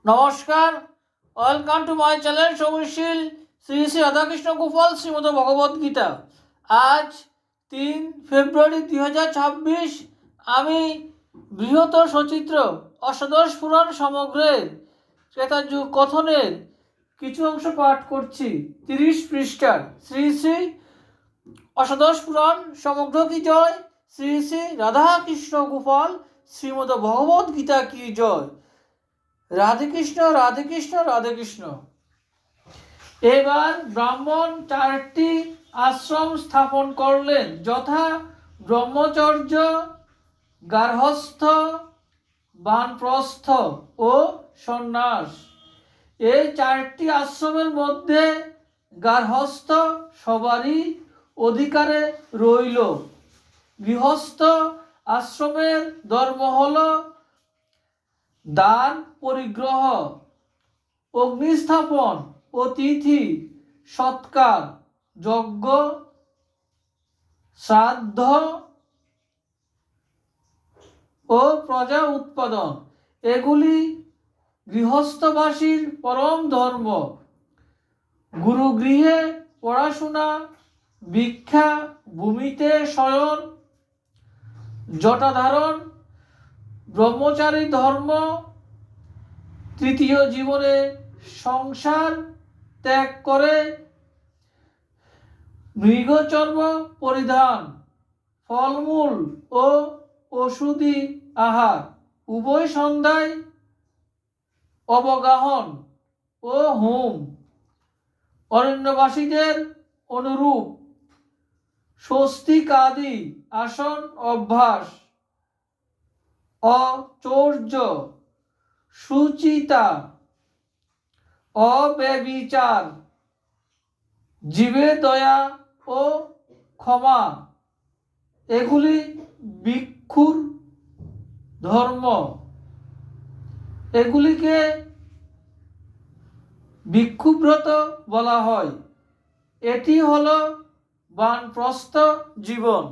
নমস্কার, welcome to my channel Soumishil Shri Shri Radhakrishna Gopal Shrimad Bhagavad Gita. আজ 3 ফেব্রুয়ারি 2026। আমি বৃহত্তর সচিত্র অষ্টাদশ পুরাণ সমগ্রের ত্রেতাযুগ কথনের কিছু অংশ পাঠ করছি। 30 পৃষ্ঠার শ্রী শ্রী অষ্টাদশ পুরাণ সমগ্র কি জয়, শ্রী শ্রী রাধাকৃষ্ণ গোপাল শ্রীমদ ভগবদ গীতা কি জয়। রাধে কৃষ্ণ রাধে কৃষ্ণ রাধে কৃষ্ণ। এবার ব্রাহ্মণ 4টি আশ্রম স্থাপন করলেন, যথা ব্রহ্মচর্য, গার্হস্থ, বানপ্রস্থ ও সন্ন্যাস। এই 4টি আশ্রমের মধ্যে গার্হস্থ সবারই অধিকারে রইল। গৃহস্থ আশ্রমের ধর্ম হল দান, পরিগ্রহ, অগ্নিস্থাপন, অতিথি সৎকার, যজ্ঞ, শ্রাদ্ধ ও প্রজা উৎপাদন। এগুলি গৃহস্থবাসীর পরম ধর্ম। গুরুগৃহে পড়াশোনা, ভিক্ষা, ভূমিতে শয়ন, জটাধারণ ব্রহ্মচারী ধর্ম। তৃতীয় জীবনে সংসার ত্যাগ করে মৃগচর্ম পরিধান, ফলমূল ও ওষুধি আহার, উভয় সন্ধ্যায় অবগাহন ও হোম। অরণ্যবাসীদের অনুরূপ স্বস্তিক আদি আসন অভ্যাস, অচৌর্য, সুচিতা, অব্যভিচার, জীবের দয়া ও ক্ষমা, এগুলি ভিক্ষুর ধর্ম। এগুলিকে ভিক্ষুব্রত বলা হয়। এটি হল বানপ্রস্থ জীবন।